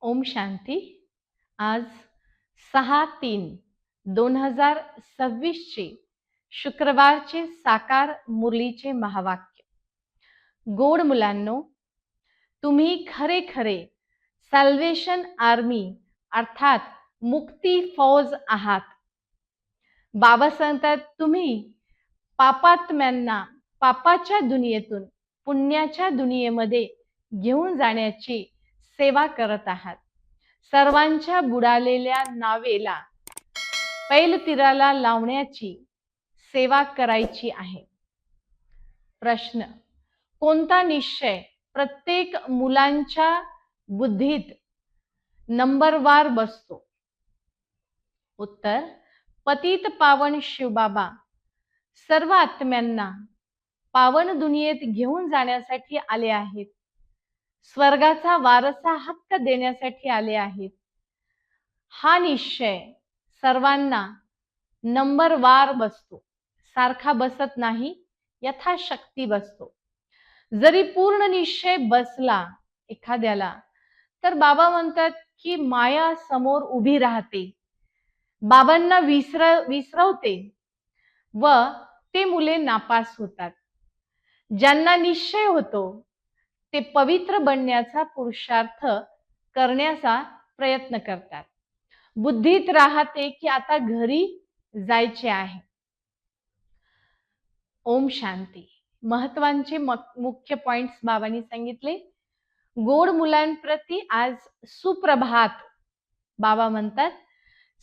ओम शांती. आज 6/3/2026 चे शुक्रवारचे साकार मुरलीचे महावाक्य. गोड मुलांनो, तुम्ही खरे खरे सॅल्वेशन आर्मी अर्थात मुक्ती फौज आहात. बाबा सांगतात, तुम्ही पापात्म्यांना पापाच्या दुनियेतून पुण्याच्या दुनियेमध्ये घेऊन जाण्याची सेवा करत आहात. सर्वांच्या बुडालेल्या नावेला पैलतीराला लावण्याची सेवा करायची आहे. प्रश्न: कोणता निश्चय प्रत्येक मुलांच्या बुद्धीत नंबरवार बसतो? उत्तर: पतित पावन शिवबाबा सर्व आत्म्यांना पावन दुनियेत घेऊन जाण्यासाठी आले आहेत. स्वर्गाचा वारसा हक्क देण्यासाठी आले आहेत. हा निश्चय सर्वांना नंबरवार बसतो, सारखा बसत नाही, यथाशक्ती बसतो. जरी पूर्ण निश्चय बसला एखाद्याला तर बाबा म्हणतात की माया समोर उभी राहते, बाबांना विसरवते व ते मुले नापास होतात. ज्यांना निश्चय होतो ते पवित्र बनण्याचा पुरुषार्थ करण्याचा प्रयत्न करतात. बुद्धीत राहते की आता घरी जायचे आहे. ओम शांती. महत्वाचे मुख्य पॉइंट्स बाबांनी सांगितले. गोड मुलांप्रती आज सुप्रभात. बाबा म्हणतात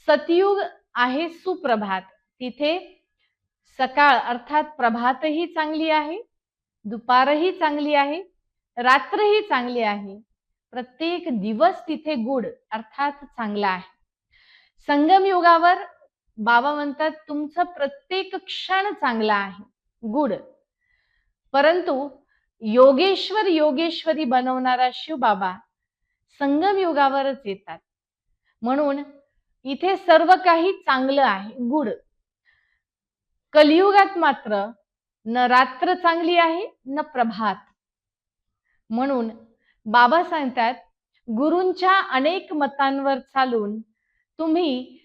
सतयुग आहे सुप्रभात. तिथे सकाळ अर्थात प्रभातही चांगली आहे, दुपारही चांगली आहे, रात्रही चांगली आहे. प्रत्येक दिवस तिथे गुड अर्थात चांगला आहे. संगम युगावर बाबा म्हणतात तुमचं प्रत्येक क्षण चांगला आहे, गुड. परंतु योगेश्वर योगेश्वरी बनवणारा शिव बाबा संगम युगावरच येतात. म्हणून इथे सर्व काही चांगलं आहे, गुड. कलियुगात मात्र न रात्र चांगली आहे न प्रभात. म्हणून बाबा सांगतात गुरूंच्या अनेक मतांवर चालून तुम्ही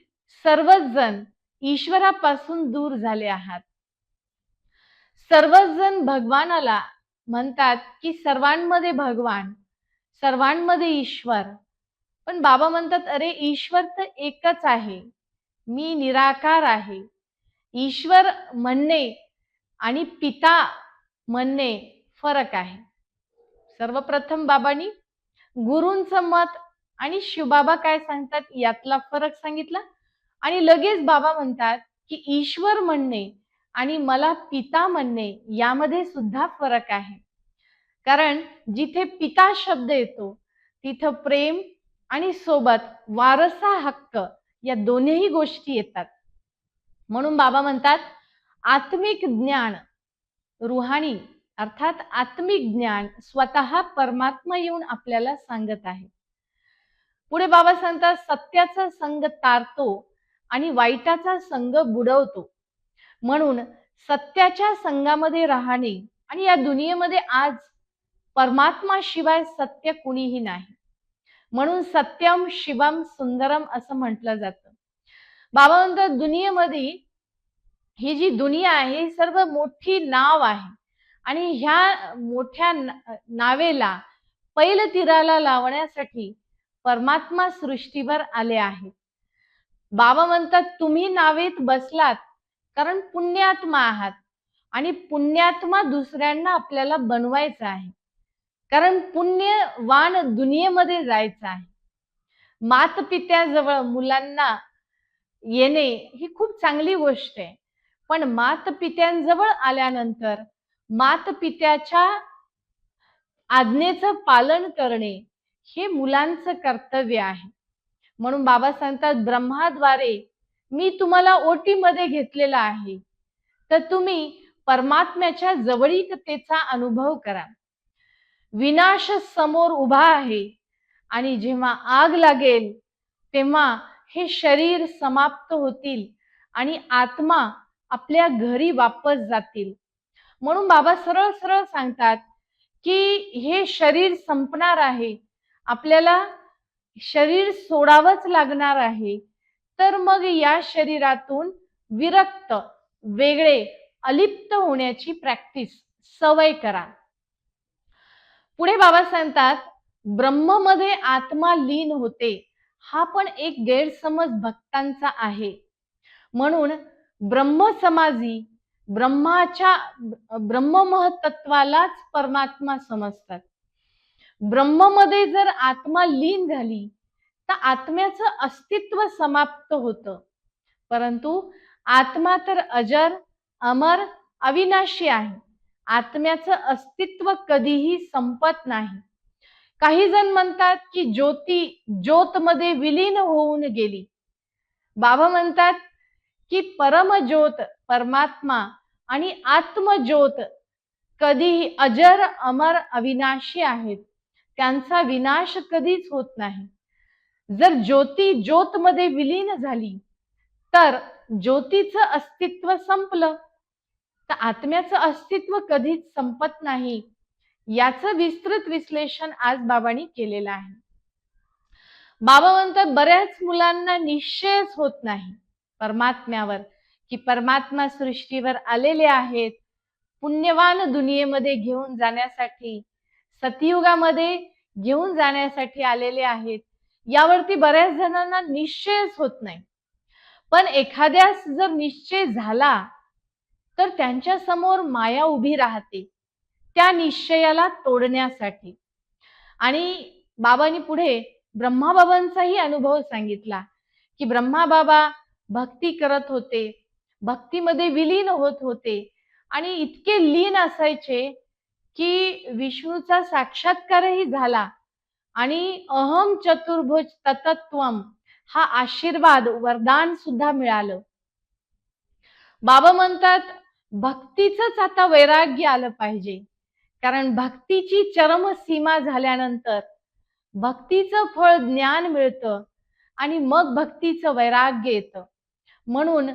सर्वच जण ईश्वरापासून दूर झाले आहात. सर्वच जण भगवानाला म्हणतात की सर्वांमध्ये भगवान, सर्वांमध्ये ईश्वर. पण बाबा म्हणतात अरे ईश्वर तर एकच आहे, मी निराकार आहे. ईश्वर म्हणणे आणि पिता म्हणणे फरक आहे. सर्वप्रथम बाबांनी गुरूंचं मत आणि शिवबाबा काय सांगतात यातला फरक सांगितला आणि लगेच बाबा म्हणतात की ईश्वर म्हणणे आणि मला पिता म्हणणे यामध्ये सुद्धा फरक आहे. कारण जिथे पिता शब्द येतो तिथं प्रेम आणि सोबत वारसा हक्क या दोन्ही गोष्टी येतात. म्हणून बाबा म्हणतात आत्मिक ज्ञान, रुहानी अर्थात आत्मिक ज्ञान स्वतः परमात्मा येऊन आपल्याला सांगत आहे. पुढे बाबा सांगतात सत्याचा संग तारतो आणि वाईटाचा संग बुडवतो. म्हणून सत्याच्या संगामध्ये राहणे आणि या दुनियेमध्ये आज परमात्मा शिवाय सत्य कुणीही नाही. म्हणून सत्यम शिवम सुंदरम असं म्हटलं जातं. बाबा म्हणतात दुनियेमध्ये ही जी दुनिया आहे ही सर्व मोठी नाव आहे आणि ह्या मोठ्या नावेला पैलतीराला लावण्यासाठी परमात्मा सृष्टीवर आले आहेत. बाबा म्हणतात तुम्ही नावेत बसलात कारण पुण्यात्मा आहात आणि पुण्यात्मा दुसऱ्यांना आपल्याला बनवायचं आहे. कारण पुण्यवान दुनियेमध्ये जायचं आहे. मातपित्याजवळ मुलांना येणे ही खूप चांगली गोष्ट आहे. पण मातपित्यांजवळ आल्यानंतर मातपित्याच्या आज्ञेचं पालन करणे हे मुलांचं कर्तव्य आहे. म्हणून बाबा सांगतात ब्रह्माद्वारे मी तुम्हाला ओटीमध्ये घेतलेला आहे तर तुम्ही परमात्म्याच्या जवळीकतेचा अनुभव करा. विनाश समोर उभा आहे आणि जेव्हा आग लागेल तेव्हा हे शरीर समाप्त होतील आणि आत्मा आपल्या घरी वापस जातील. म्हणून बाबा सरळ सरळ सांगतात की हे शरीर संपणार आहे, आपल्याला शरीर सोडावंच लागणार आहे, तर मग या शरीरातून विरक्त, वेगळे, अलिप्त होण्याची प्रॅक्टिस, सवय करा. पुढे बाबा सांगतात, ब्रह्ममध्ये आत्मा लीन होते, हा पण एक गैरसमज भक्तांचा आहे. म्हणून ब्रह्मसमाजी ब्रह्माच्या ब्रह्ममहत्त्वालाच परमात्मा समजतात. ब्रह्ममध्ये जर आत्मा लीन झाली तर आत्म्याचं अस्तित्व समाप्त होतं. परंतु आत्मा तर अजर, अमर, अविनाशी आहे. आत्म्याचं अस्तित्व कधीही संपत नाही. काही जण म्हणतात की ज्योती ज्योतमध्ये विलीन होऊन गेली. बाबा म्हणतात की परमज्योत परमात्मा आणि आत्मज्योत कधीही अजर, अमर, अविनाशी आहेत. त्यांचा विनाश कधीच होत नाही. जर ज्योती ज्योतमध्ये विलीन झाली तर ज्योतीचं अस्तित्व संपलं, तर आत्म्याचं अस्तित्व कधीच संपत नाही. याचं विस्तृत विश्लेषण आज बाबांनी केलेलं आहे. बाबा म्हणतात, बऱ्याच मुलांना निश्चयच होत नाही परमात्म्यावर, की परमात्मा सृष्टीवर आलेले आहेत पुण्यवान दुनियेमध्ये घेऊन जाण्यासाठी, सतयुगामध्ये घेऊन जाण्यासाठी आलेले आहेत. यावरती बऱ्याच जणांना निश्चयच होत नाही. पण एखाद्यास जर निश्चय झाला तर त्यांच्या समोर माया उभी राहते त्या निश्चयाला तोडण्यासाठी. आणि बाबांनी पुढे ब्रह्माबाबांचाही अनुभव सांगितला की ब्रह्माबाबा भक्ती करत होते, भक्तीमध्ये विलीन होत होते आणि इतके लीन असायचे की विष्णूचा साक्षात्कारही झाला आणि अहम चतुर्भुज ततत्वम हा आशीर्वाद, वरदान सुद्धा मिळालं. बाबा म्हणतात, भक्तीचंच आता वैराग्य आलं पाहिजे, कारण भक्तीची चरम सीमा झाल्यानंतर भक्तीचं फळ ज्ञान मिळतं आणि मग भक्तीचं वैराग्य येतं. म्हणून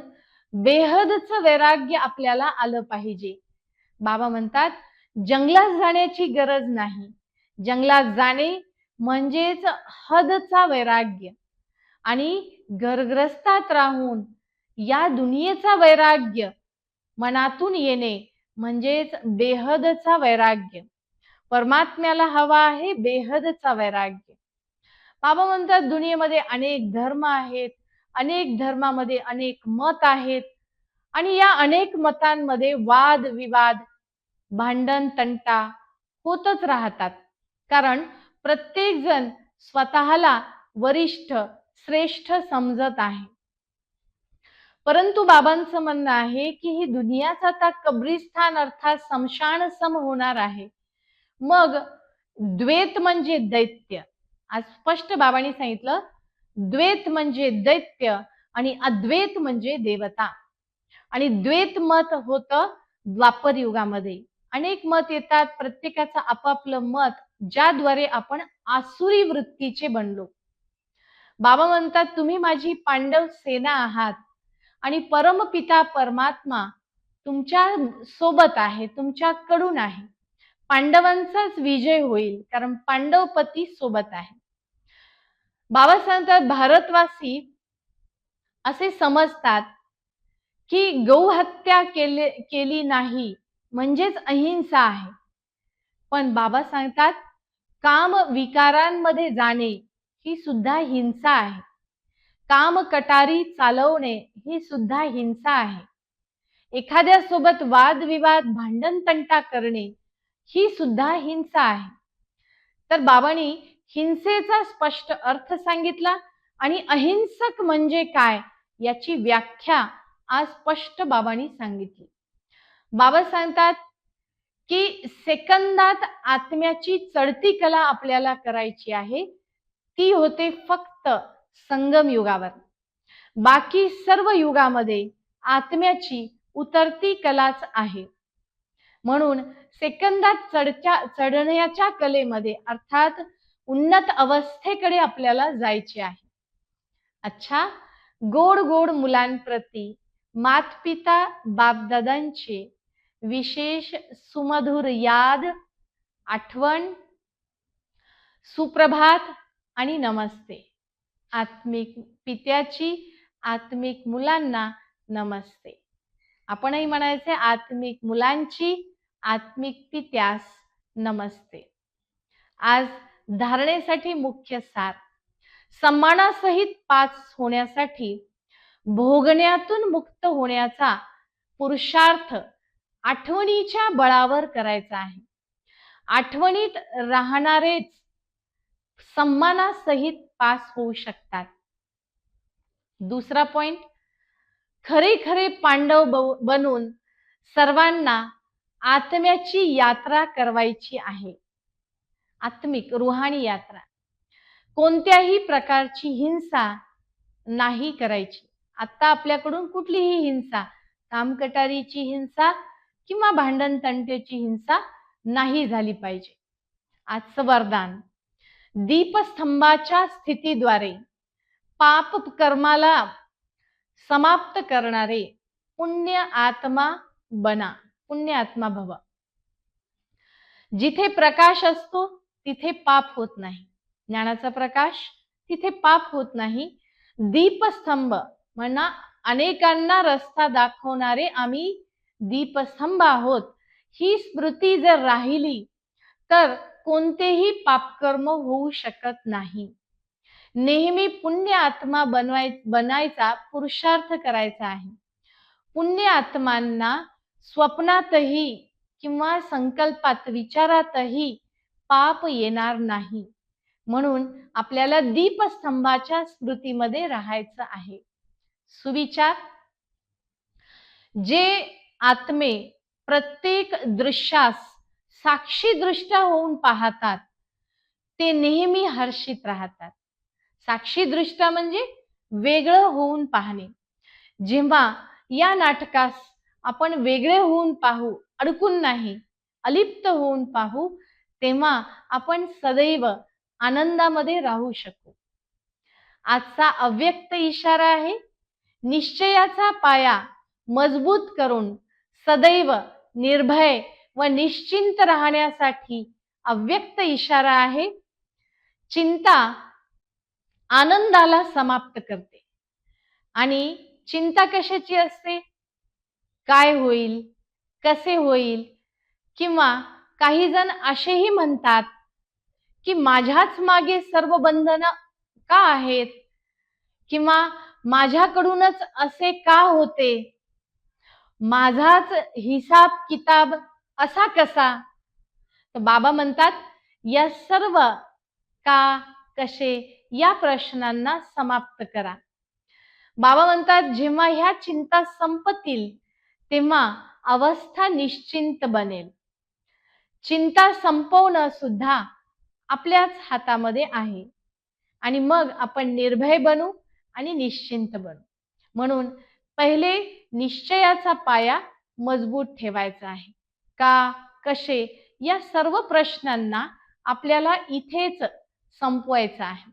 बेहदचं वैराग्य आपल्याला आलं पाहिजे. बाबा म्हणतात, जंगलात जाण्याची गरज नाही. जंगलात जाणे म्हणजेच हदचा वैराग्य आणि घरग्रस्तात राहून या दुनियेचा वैराग्य मनातून येणे म्हणजेच बेहदचा वैराग्य. परमात्म्याला हवा आहे बेहदचा वैराग्य. बाबा म्हणतात, दुनियेमध्ये अनेक धर्म आहेत, अनेक धर्मामध्ये अनेक मत आहेत आणि या अनेक मतांमध्ये वाद विवाद, भांडण तंटा होतच राहतात, कारण प्रत्येक जण स्वतःला वरिष्ठ, श्रेष्ठ समजत आहे. परंतु बाबांचं म्हणणं आहे की ही दुनियाच आता कब्रिस्तान अर्थात स्मशान सम होणार आहे. मग द्वैत म्हणजे दैत्य. आज स्पष्ट बाबांनी सांगितलं, द्वैत म्हणजे दैत्य आणि अद्वैत म्हणजे देवता. आणि द्वैत मत होतं द्वापर युगामध्ये. अनेक मत येतात, प्रत्येकाचं आपापलं मत, ज्याद्वारे आपण आसुरी वृत्तीचे बनलो. बाबा म्हणतात, तुम्ही माझी पांडव सेना आहात आणि परमपिता परमात्मा तुमच्या सोबत आहे, तुमच्याकडून आहे. पांडवांचाच विजय होईल, कारण पांडवपती सोबत आहे. बाबा सांगतात, भारतवासी असे समजतात की गौहत्या केली नाही म्हणजेच अहिंसा आहे. पण बाबा सांगतात, काम विकारांमध्ये जाणे ही सुद्धा हिंसा आहे. काम कटारी चालवणे ही सुद्धा हिंसा आहे. एखाद्या सोबत वादविवाद, भांडण तंटा करणे ही सुद्धा हिंसा आहे. तर बाबांनी हिंसेचा स्पष्ट अर्थ सांगितला आणि अहिंसक म्हणजे काय याची व्याख्या आज स्पष्ट बाबांनी सांगितली. बाबा सांगतात की सेकंदात आत्म्याची चढती कला आपल्याला करायची आहे, ती होते फक्त संगम युगावर. बाकी सर्व युगामध्ये आत्म्याची उतरती कलाच आहे. म्हणून सेकंदात चढण्याच्या कलेमध्ये अर्थात उन्नत अवस्थेकडे आपल्याला जायचे आहे. अच्छा, गोड गोड मुलांप्रती मातपिता बापदादांचे विशेष सुमधुर याद, आठवण, सुप्रभात आणि नमस्ते. आत्मिक पित्याची आत्मिक मुलांना नमस्ते. आपणही म्हणायचे आत्मिक मुलांची आत्मिक पित्यास नमस्ते. आज धारणेसाठी मुख्य सार. सन्मानासहित पास होण्यासाठी भोगण्यातून मुक्त होण्याचा पुरुषार्थ आठवणीच्या बळावर करायचा आहे. आठवणीत राहणारेच सन्मानासहित पास होऊ शकतात. दुसरा पॉइंट, खरे खरे पांडव बनून सर्वांना आत्म्याची यात्रा करवायची आहे. आत्मिक रुहानी यात्रा. कोणत्याही प्रकारची हिंसा नाही करायची. आता आपल्याकडून कुठलीही हिंसा, कामकटारीची हिंसा किंवा भांडण तंट्याची हिंसा नाही झाली पाहिजे. आजचं वरदान, दीपस्तंभाच्या स्थितीद्वारे पाप कर्माला समाप्त करणारे पुण्य आत्मा बना, पुण्य आत्मा भव. जिथे प्रकाश असतो तिथे पाप होत नाही. ज्ञानाचा प्रकाश, तिथे पाप होत नाही. दीपस्तंभ म्हणा, अनेकांना रस्ता दाखवणारे आम्ही दीपस्तंभ आहोत, ही स्मृती जर राहिली तर कोणतेही पापकर्म होऊ शकत नाही. नेहमी पुण्य आत्मा बनायचा पुरुषार्थ करायचा आहे. पुण्य आत्मांना स्वप्नातही किंवा संकल्पात, विचारातही पाप येणार नाही. म्हणून आपल्याला दीपस्तंभाच्या स्मृतीमध्ये राहायचं आहे. सुविचार, जे आत्मे प्रत्येक दृश्यास साक्षी दृष्टा होऊन पाहतात ते नेहमी हर्षित राहतात. साक्षी दृष्टा म्हणजे वेगळं होऊन पाहणे. जेव्हा या नाटकास आपण वेगळे होऊन पाहू, अडकून नाही, अलिप्त होऊन पाहू, तेव्हा आपण सदैव आनंदामध्ये राहू शकू. आजचा अव्यक्त इशारा आहे. निश्चयाचा पाया मजबूत करून सदैव निर्भय व निश्चिंत राहण्यासाठी अव्यक्त इशारा आहे. चिंता आनंदाला समाप्त करते. आणि चिंता कशाची असते? काय होईल, कसे होईल, किंवा काही जण असेही म्हणतात की माझ्याच मागे सर्व बंधन का आहेत, किंवा माझ्याकडूनच असे का होते, माझाच हिसाब किताब असा कसा. तर बाबा म्हणतात या सर्व का, कसे या प्रश्नांना समाप्त करा. बाबा म्हणतात जेव्हा ह्या चिंता संपतील तेव्हा अवस्था निश्चिंत बनेल. चिंता संपवणं सुद्धा आपल्याच हातामध्ये आहे. आणि मग आपण निर्भय बनू आणि निश्चिंत बनू. म्हणून पहिले निश्चयाचा पाया मजबूत ठेवायचा आहे. का, कसे या सर्व प्रश्नांना आपल्याला इथेच संपवायचं आहे.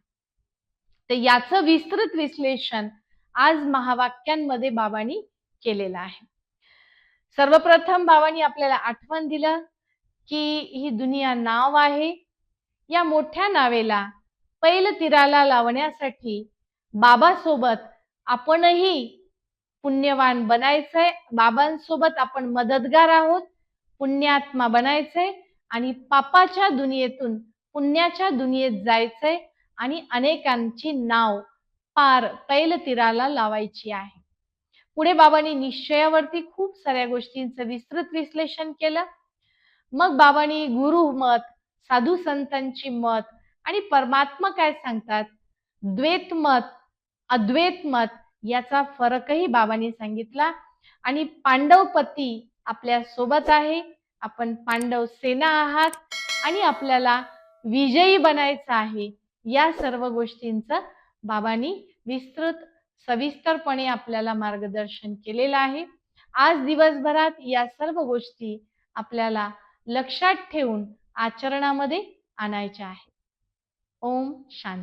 तर याचं विस्तृत विश्लेषण आज महावाक्यांमध्ये बाबांनी केलेलं आहे. सर्वप्रथम बाबांनी आपल्याला आठवण दिलं की ही दुनिया नाव आहे. या मोठ्या नावेला पैल तीराला लावण्यासाठी बाबासोबत आपणही पुण्यवान बनायचंय. बाबांसोबत आपण मदतगार आहोत. पुण्यात्मा बनायचंय आणि पापाच्या दुनियेतून पुण्याच्या दुनियेत जायचंय आणि अनेकांची नाव पार पैल तीराला लावायची आहे. पुढे बाबांनी निश्चयावरती खूप साऱ्या गोष्टींचं विस्तृत विश्लेषण केलं. मग बाबांनी गुरु मत, साधू संतांची मत आणि परमात्मा काय सांगतात, द्वैत मत, अद्वैत मत याचा फरकही बाबांनी सांगितला. आणि पांडवपती आपल्या सोबत आहे. आपण पांडव सेना आहात आणि आपल्याला विजयी बनायचं आहे. या सर्व गोष्टींचं बाबांनी विस्तृत सविस्तरपणे आपल्याला मार्गदर्शन केलेलं आहे. आज दिवसभरात या सर्व गोष्टी आपल्याला लक्षात ठेवून आचरणामध्ये आणायच्या आहेत. ओम शांती.